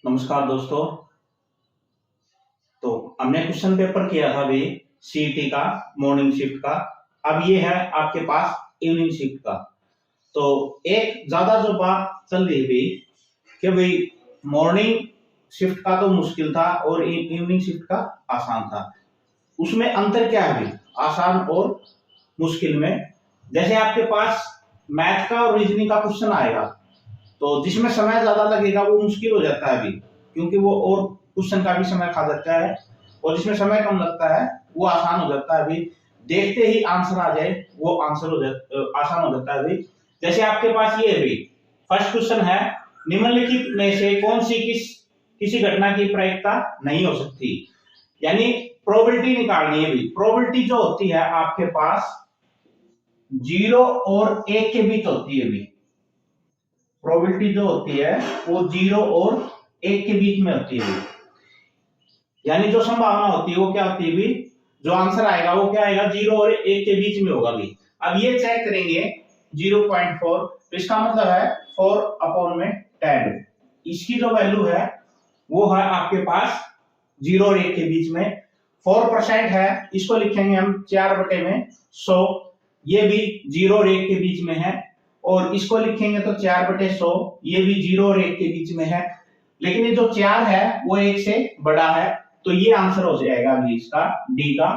नमस्कार दोस्तों। तो हमने क्वेश्चन पेपर किया था अभी सीईटी का, मॉर्निंग शिफ्ट का। अब ये है आपके पास इवनिंग शिफ्ट का। तो एक ज्यादा जो बात चल रही थी कि भाई मॉर्निंग शिफ्ट का तो मुश्किल था और इवनिंग शिफ्ट का आसान था। उसमें अंतर क्या है भाई आसान और मुश्किल में? जैसे आपके पास मैथ का और रीजनिंग का क्वेश्चन आएगा तो जिसमें समय ज्यादा लगेगा वो मुश्किल हो जाता है अभी, क्योंकि वो और क्वेश्चन का भी समय खा जाता है। और जिसमें समय कम लगता है वो आसान हो जाता है अभी, देखते ही आंसर आ जाए वो आंसर आसान हो जाता है अभी। जैसे आपके पास ये है भाई, फर्स्ट क्वेश्चन है निम्नलिखित में से कौन सी किसी घटना की प्रायिकता नहीं हो सकती। यानी प्रोबेबिलिटी निकालनी है भाई। प्रोबेबिलिटी जो होती है आपके पास 0 और 1 के बीच होती है भाई। प्रोबेबिलिटी जो होती है वो 0 और 1 के बीच में होती है। यानी जो संभावना होती है वो क्या होती है भी, जो आंसर आएगा वो क्या आएगा 0 और 1 के बीच में होगा भी। अब ये चेक करेंगे 0.4, तो इसका मतलब है 4/10। इसकी जो वैल्यू है वो है आपके पास 0 और 1 के बीच में। 4% है, इसको लिखेंगे हम 4/100। ये भी 0 और 1 के बीच में है। और इसको लिखेंगे तो 4/100, ये भी 0 और 1 के बीच में है। लेकिन ये जो 4 है वो 1 से बड़ा है, तो ये आंसर हो जाएगा भी इसका डी का,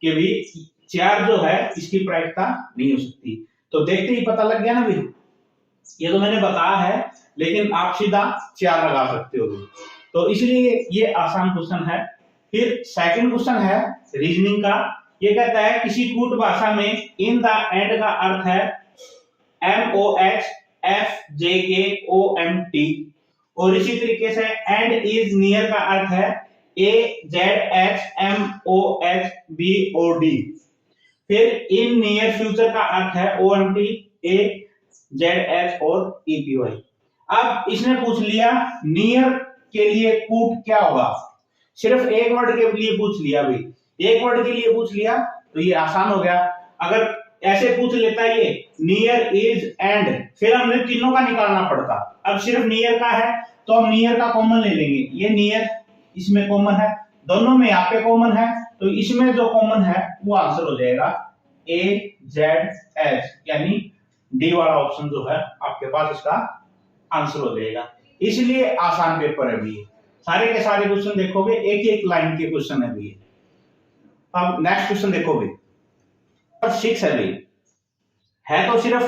कि भी 4 जो है इसकी प्रायिकता नहीं हो सकती। तो देखते ही पता लग गया ना भी, ये तो मैंने बताया है लेकिन आप सीधा 4 लगा सकते हो। तो इसलिए ये आसान क्वेश्चन है। फिर सेकंड क्वेश्चन है रीजनिंग का। ये कहता है किसी कूट भाषा में इन द एंड का अर्थ है MOHFJKOMT, और इसी तरीके से एंड इज नियर का अर्थ है AZHMOHBOD। फिर इन नियर फ्यूचर का अर्थ है OMT, AZH और EPY। अब इसने पूछ लिया नियर के लिए कूट क्या होगा, सिर्फ एक वर्ड के लिए पूछ लिया भाई, एक वर्ड के लिए पूछ लिया तो ये आसान हो गया। अगर ऐसे पूछ लेता ये नियर इज एंड, फिर हमने तीनों का निकालना पड़ता। अब सिर्फ नियर का है तो हम नियर का कॉमन ले लेंगे। ये नियर इसमें कॉमन है, दोनों में यहाँ पे कॉमन है, तो इसमें जो कॉमन है वो आंसर हो जाएगा AZH, यानी डी वाला ऑप्शन जो है आपके पास इसका आंसर हो जाएगा। इसलिए आसान पेपर है भी, सारे के सारे क्वेश्चन देखोगे एक एक लाइन के क्वेश्चन है भी। अब नेक्स्ट क्वेश्चन देखोगे 6 है भाई, है तो सिर्फ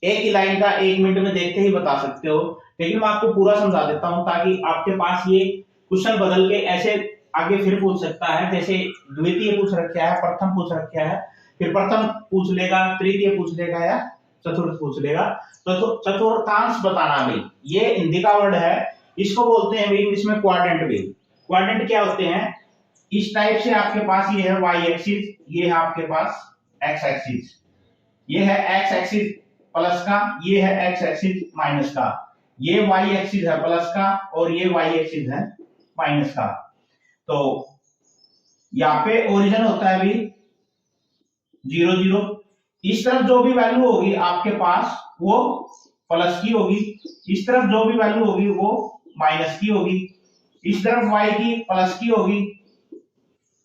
एक ही लाइन का, 1 मिनट में देखते ही बता सकते हो, लेकिन मैं आपको पूरा समझा देता हूं ताकि आपके पास ये क्वेश्चन बदल के ऐसे आगे फिर पूछ सकता है। जैसे द्वितीय पूछ रखा है, प्रथम पूछ रखा है, फिर प्रथम पूछ लेगा, तृतीय पूछ लेगा या चतुर्थ पूछ लेगा। तो चतुर्थांश बताना भाई, ये हिंदी का वर्ड है, इसको बोलते हैं भाई इंग्लिश में क्वाड्रेंट। भाई क्वाड्रेंट क्या होते हैं, इस टाइप से आपके पास ये है वाई एक्सिस, ये है आपके पास एक्स एक्सिस, ये है एक्स एक्सिस प्लस का, ये है एक्स एक्सिस माइनस का, ये वाई एक्सिस है प्लस का और ये वाई एक्सिस है माइनस का। तो यहाँ पे ओरिजिन होता है अभी 0 0। इस तरफ जो भी वैल्यू होगी आपके पास वो प्लस की होगी, इस तरफ जो भी वैल्यू होगी वो माइनस की होगी, इस तरफ y की प्लस की होगी,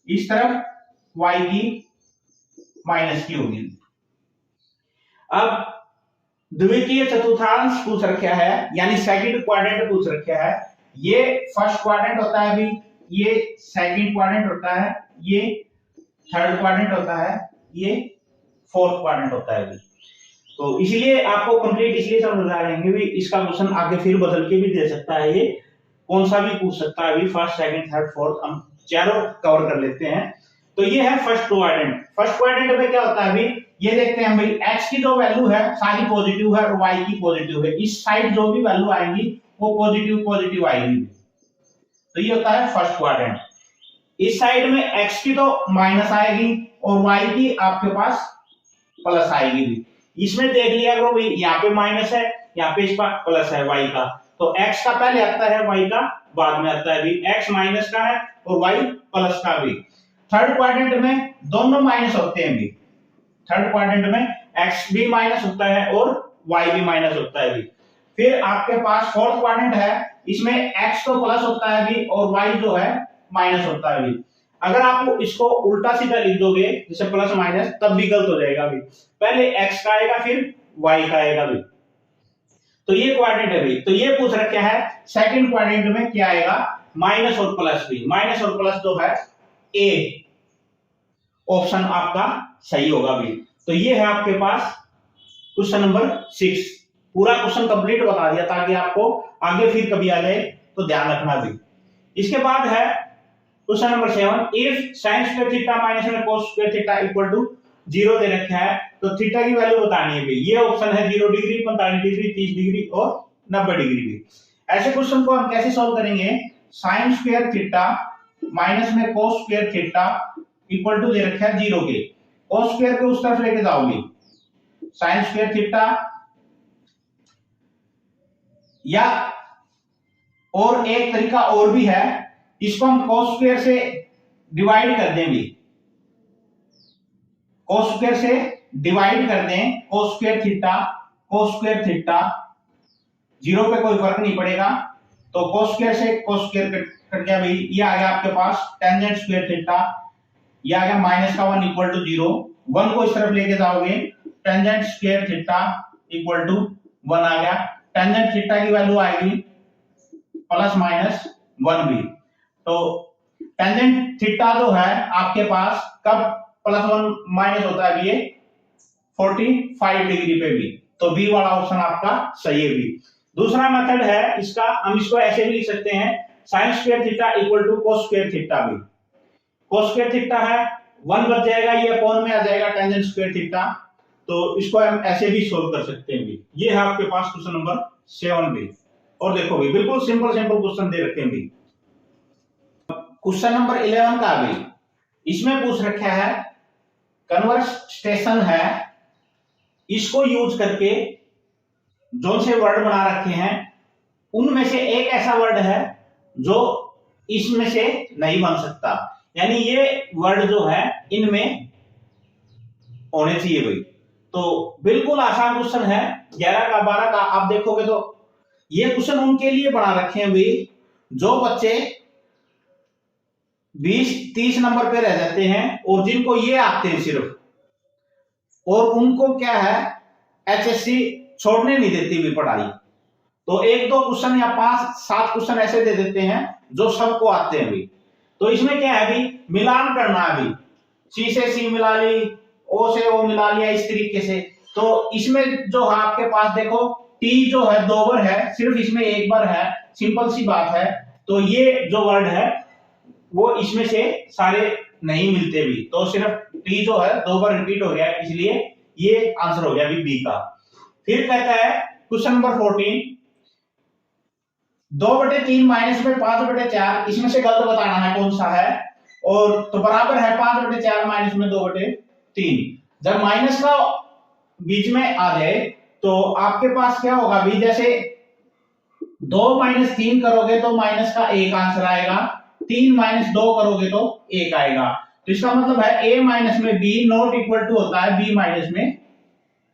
इस तरफ y की माइनस की होगी। अब द्वितीय चतुर्थांश पूछ रखा है, यानी सेकंड क्वाड्रेंट पूछ रखा है। ये फर्स्ट क्वाड्रेंट होता है अभी, ये सेकंड क्वाड्रेंट होता है, ये थर्ड क्वाड्रेंट होता है, ये फोर्थ क्वाड्रेंट होता है अभी। तो इसलिए आपको कंप्लीट इसलिए समझा रहेंगे भी, इसका क्वेश्चन आगे फिर बदल के भी दे सकता है, ये कौन सा भी पूछ सकता है अभी, फर्स्ट सेकंड थर्ड फोर्थ हम चारों कवर कर लेते हैं। तो ये है फर्स्ट क्वाड्रेंट। फर्स्ट क्वाड्रेंट में क्या होता है अभी, ये देखते हैं भाई, x की जो वैल्यू है सारी पॉजिटिव है और y की पॉजिटिव है, इस साइड जो भी वैल्यू आएंगी वो पॉजिटिव पॉजिटिव आएगी। तो ये होता है फर्स्ट क्वाड्रेंट। इस साइड में x की तो माइनस आएगी और y की आपके पास प्लस आएगी भी। इसमें देख लिया करो भाई, यहाँ पे माइनस है, यहाँ पे इसका प्लस है y का, तो x का पहले आता है y का बाद में आता है भी। x माइनस का है और y प्लस का भी। थर्ड क्वाड्रेंट में दोनों माइनस होते हैं भी, थर्ड क्वाड्रेंट में x भी माइनस होता है और y भी माइनस होता है भी। फिर आपके पास फोर्थ क्वाड्रेंट है, इसमें x तो प्लस होता है अभी और y जो है माइनस होता है अभी। अगर आप इसको उल्टा सीधा लिख दोगे जैसे प्लस माइनस, तब भी गलत हो जाएगा अभी। पहले x का आएगा फिर y का आएगा अभी। तो ये क्वाड्रेंट है भाई। तो ये पूछ रखा है सेकंड क्वाड्रेंट में क्या आएगा, माइनस और प्लस भी। माइनस और प्लस जो है ए ऑप्शन आपका सही होगा भी। तो ये है आपके पास क्वेश्चन नंबर 6। पूरा क्वेश्चन कंप्लीट बता दिया ताकि आपको आगे फिर कभी आ जाए तो ध्यान रखना भी। इसके बाद है question number 7, if sin square theta minus में cos square theta equal to 0 दे रखा है तो थीटा की वैल्यू बतानी है भाई। ये ऑप्शन है 0 डिग्री, 45 डिग्री, 30 डिग्री और 90 डिग्री भी। ऐसे क्वेश्चन को हम कैसे सॉल्व करेंगे, sin स्क्वायर थीटा माइनस में cos square theta equal to दे रखा है 0 के, cos स्क्वायर को उस तरफ लेके जाओगे, sin स्क्वायर थीटा, या और एक तरीका और भी है, इसको हम cos स्क्वायर से डिवाइड कर देंगे, cos स्क्वायर से डिवाइड कर दें, cos स्क्वायर थीटा 0 पे कोई फर्क नहीं पड़ेगा। तो cos स्क्वायर से cos स्क्वायर कट गया भाई। ये आ गया आपके पास टेंजेंट स्क्वायर थीटा, ये आ गया माइनस का 1 इक्वल टू 0। 1 को इस तरफ लेके जाओगे, tangent square theta equal to 1 आ गया। टेंजेंट थीटा की वैल्यू आएगी प्लस माइनस 1 भी। तो टेंजेंट थीटा जो है आपके पास कब प्लस 1 माइनस होता है, ये 45 डिग्री पे भी। तो बी वाला ऑप्शन आपका सही है भी। दूसरा मेथड है इसका, हम इसको ऐसे भी लिख सकते हैं, sin square theta equal to cos square theta भी। cos स्क्वायर थीटा है 1 बच जाएगा, ये अपॉन में आ जाएगा टेंजेंट स्क्वायर थीटा। तो इसको हम ऐसे भी सोल्व कर सकते हैं भी। ये है आपके पास क्वेश्चन नंबर 7 भी। और देखो भी बिल्कुल सिंपल क्वेश्चन दे रखे हैं भी। क्वेश्चन नंबर 11 का भी इसमें पूछ रखा है, कन्वर्सेशन है, इसको यूज करके जो से वर्ड बना रखे हैं उनमें से एक ऐसा वर्ड है जो इसमें से नहीं बन सकता, यानी ये वर्ड जो है इनमें होने चाहिए भाई। तो बिल्कुल आसान क्वेश्चन है 11 का 12 का। आप देखोगे तो ये क्वेश्चन उनके लिए बना रखे हैं भाई जो बच्चे 20-30 नंबर पे रह जाते हैं और जिनको ये आते हैं सिर्फ, और उनको क्या है एचएससी छोड़ने नहीं देती भी पढ़ाई। तो 1-2 क्वेश्चन या 5-7 क्वेश्चन ऐसे दे देते हैं जो सबको आते हैं भी। तो इसमें क्या है भी, मिलान करना है भी, सी से सी मिला ली, ओ से ओ मिला लिया, इस तरीके से। तो इसमें जो है आपके पास देखो टी जो है 2 बार है, सिर्फ इसमें 1 बार है, सिंपल सी बात है। तो ये जो वर्ड है वो इसमें से सारे नहीं मिलते भी। तो सिर्फ टी जो है 2 बार रिपीट हो गया, इसलिए ये आंसर हो गया भी बी का। फिर कहता है क्वेश्चन नंबर 14, 2/3 माइनस में 5/4, इसमें से गलत बताना है कौन सा है। और तो बराबर है 5/4 माइनस में 2/3। जब माइनस का बीच में आ जाए तो आपके पास क्या होगा भी, जैसे 2 - 3 करोगे तो माइनस का 1 आंसर आएगा, 3 - 2 करोगे तो 1 आएगा। तो इसका मतलब है a माइनस में b नॉट इक्वल टू होता है b माइनस में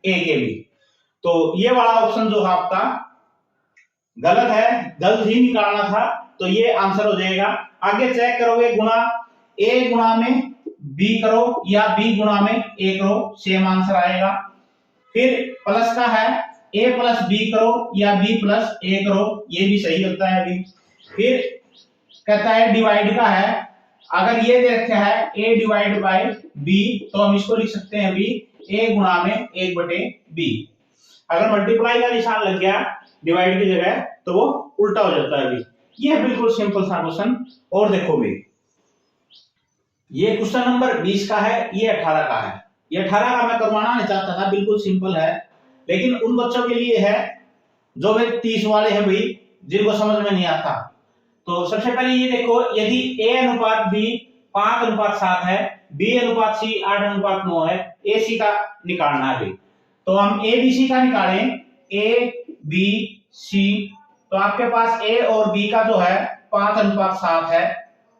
a के भी। तो ये वाला ऑप्शन जो है आपका गलत है, गलत ही निकालना था। तो ये आंसर हो जाएगा। आगे चेक करोगे, गुणा a गुणा में b करो या b गुणा में a करो, सेम आंसर आएगा। फिर प्लस का है a प्लस b करो या b प्लस a करो, ये भी सही होता है अभी। फिर कहता है डिवाइड का है, अगर ये दे रखा है a डिवाइड बाय b तो हम इसको लिख सकते हैं अभी a गुणा में 1/b। अगर मल्टीप्लाई का निशान लग गया डिवाइड की जगह तो वो उल्टा हो जाता है अभी। ये बिल्कुल सिंपल सा क्वेश्चन। और देखो भी ये क्वेश्चन नंबर 20 का है, ये 18 का है। ये 18 का मैं करवाना नहीं चाहता था, बिल्कुल सिंपल है, लेकिन उन बच्चों के लिए है जो वे 30 वाले हैं भाई, जिनको समझ में नहीं आता। तो सबसे पहले ये देखो, यदि a अनुपात b 5:7 है, b अनुपात c 8:9 है, ac का निकालना है भाई। तो हम a b c का निकालें, a b c, तो आपके पास a और b का जो है 5:7 है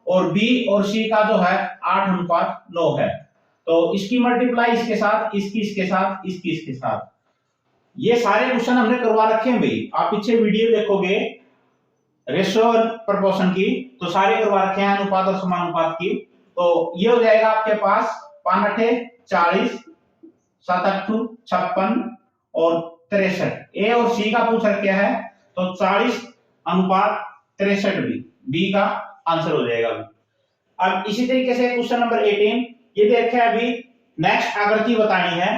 और b और c का जो है 8:9 है। तो इसकी मल्टीप्लाई इसके साथ, इसकी इसके साथ, इसकी इसके साथ। ये सारे क्वेश्चन हमने करवा रखे हैं भाई। आप पीछे वीडियो देखोगे रेशियो प्रपोर्शन की, तो सारे करवा रखे हैं अनुपात और समानुपात की। तो ये हो जाएगा आपके पास 5 अठे 40, 7 अट्ठू 56 और 63। ए और सी का पूछ रखा है, तो 40 अनुपात 63 बी का आंसर हो जाएगा। अब इसी तरीके से क्वेश्चन नंबर 18 ये देखे अभी नेक्स्ट आकृति बतानी है।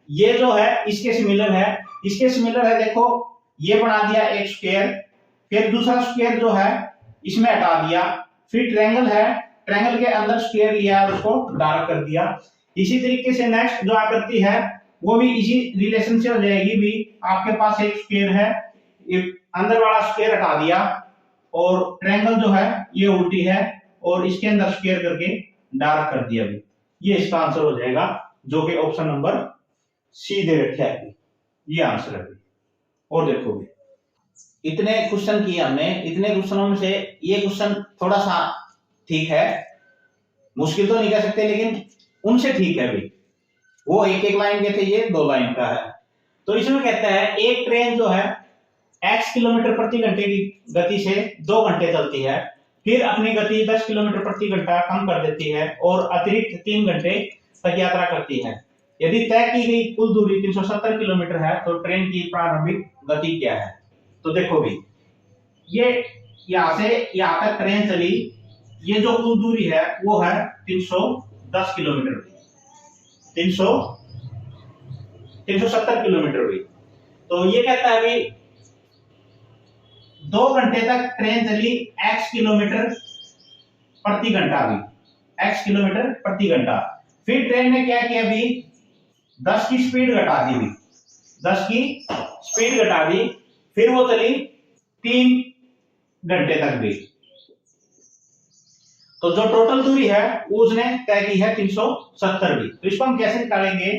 ये जो है इसके सिमिलर है, इसके सिमिलर है। देखो ये बना दिया एक स्क्वायर, फिर दूसरा स्क्वायर जो है इसमें हटा दिया, फिर ट्रायंगल है, ट्रायंगल के अंदर स्क्वायर लिया और उसको डार्क कर दिया। इसी तरीके से नेक्स्ट जो आकृति है वो भी इसी रिलेशन से हो जाएगी भी। आपके पास एक स्क्वायर है, अंदर वाला स्क्वायर हटा दिया और ट्रायंगल जो है ये उल्टी है और इसके अंदर स्क्वायर करके डार्क कर दिया भी। ये इसका आंसर हो जाएगा, जो कि ऑप्शन नंबर सी दे रखा है, ये आंसर है। और देखो भी इतने क्वेश्चन किए हमने, इतने क्वेश्चनों में से ये क्वेश्चन थोड़ा सा ठीक है, मुश्किल तो नहीं कह सकते लेकिन उनसे ठीक है भी। वो एक एक लाइन के थे, ये 2 लाइन का है। तो इसमें कहता है एक ट्रेन जो है x किलोमीटर प्रति घंटे की गति से 2 घंटे चलती है, फिर अपनी गति 10 किलोमीटर प्रति घंटा कम कर देती है और अतिरिक्त 3 घंटे तक यात्रा करती है। यदि तय की गई कुल दूरी 370 किलोमीटर है तो ट्रेन की प्रारंभिक गति क्या है। तो देखो भी ये यहां से यहां तक ट्रेन चली, ये जो कुल दूरी है वो है 310 किलोमीटर, 370 किलोमीटर हुई। तो ये कहता है भी 2 घंटे तक ट्रेन चली x किलोमीटर प्रति घंटा भी, x किलोमीटर प्रति घंटा। फिर ट्रेन ने क्या किया भी 10 की स्पीड घटा दी भी, 10 की स्पीड घटा दी, फिर वो चली 3 घंटे तक भी। तो जो टोटल दूरी है वो उसने तय की है 370 भी। तो इसको हम कैसे निकालेंगे,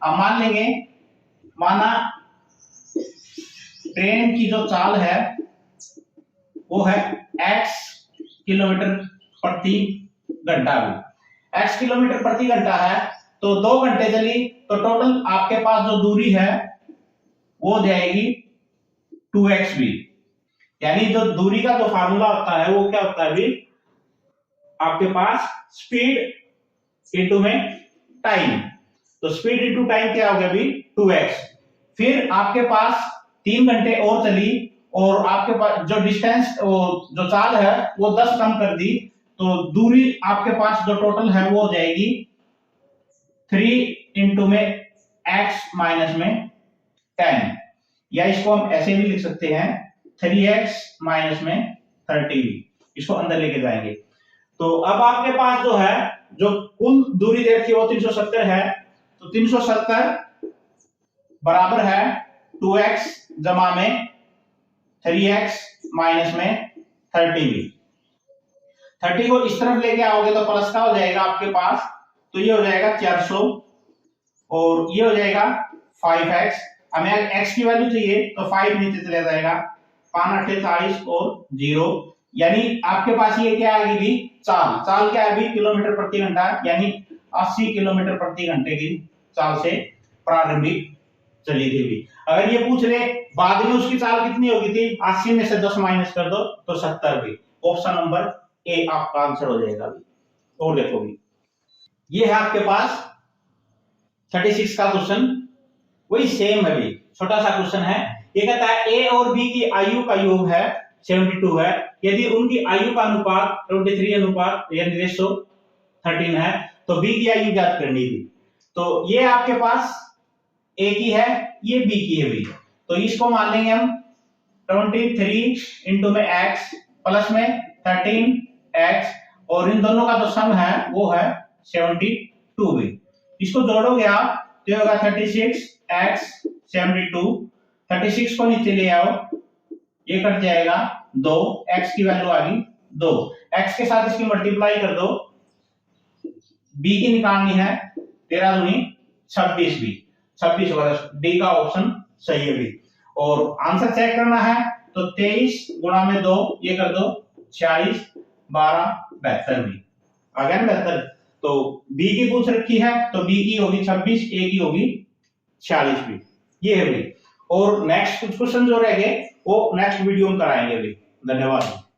अब मान लेंगे, माना ट्रेन की जो चाल है वो है x किलोमीटर प्रति घंटा भी, x किलोमीटर प्रति घंटा है तो 2 घंटे चली, तो टोटल आपके पास जो दूरी है वो जाएगी 2x भी। यानी जो दूरी का जो फार्मूला होता है वो क्या होता है भी, आपके पास स्पीड इनटू में टाइम, तो स्पीड इनटू टाइम क्या हो गया भी 2x। फिर आपके पास 3 घंटे और चली और आपके पास जो डिस्टेंस जो चाल है वो 10 कम कर दी, तो दूरी आपके पास जो टोटल है वो हो जाएगी 3 इंटू में x माइनस में 10, या इसको हम ऐसे भी लिख सकते हैं 3x माइनस में 30 भी, इसको अंदर लेके जाएंगे। तो अब आपके पास जो है जो कुल दूरी दे रखी है वो 370 है, तो 370 बराबर है 2x जमा में 3x माइनस में 30 भी। 30 को इस तरफ लेके आओगे तो प्लस का हो जाएगा आपके पास, तो ये हो जाएगा 400 और ये हो जाएगा 5x। हमें अगर x की वैल्यू चाहिए तो 5 नीचे चला जाएगा, 5 अठे 40 और 0, यानी आपके पास ये क्या आएगी भी चाल, चाल क्या है भी किलोमीटर प्रति घंटा, यानी 80 किलोमीटर प्रति घंटे की चाल से प्रारंभिक चली थी भी। अगर ये पूछ ले बाद में उसकी चाल कितनी होगी थी, 80 में से 10 माइनस कर दो तो 70 भी। ऑप्शन नंबर ए आपका आंसर हो जाएगा भी। और देखो भी ये है आपके पास 36 का क्वेश्चन, वही सेम है भी, छोटा सा क्वेश्चन है। ये कहता है ए और बी की आयु का योग है 72 है, यदि उनकी आयु का अनुपात 23 अनुपात यानी रेशो 13 है तो बी की आयु ज्ञात करनी थी। तो ये आपके पास ए की है, ये बी की है भी, तो इसको मान लेंगे हम 23 इंटू में x प्लस में 13x और इन दोनों का जो सम है वो है 72 भी। इसको जोड़ोगे आप तो होगा 36x 72, 36 को नीचे ले आओ, ये कट जाएगा 2, x की वैल्यू आ गई 2, x के साथ इसकी मल्टीप्लाई कर दो, b की निकालनी है 13 दूनी 26 भी, 26 वर्ष डी का ऑप्शन सही है भी। और आंसर चेक करना है तो 23 गुणा में 2 ये कर दो 46, 12, 72 भी आ गया 72। तो बी की पूछ रखी है तो बी की होगी 26, ए की होगी 46 भी, ये है भी। और नेक्स्ट कुछ क्वेश्चन जो रह गए वो नेक्स्ट वीडियो में कराएंगे भी। धन्यवाद।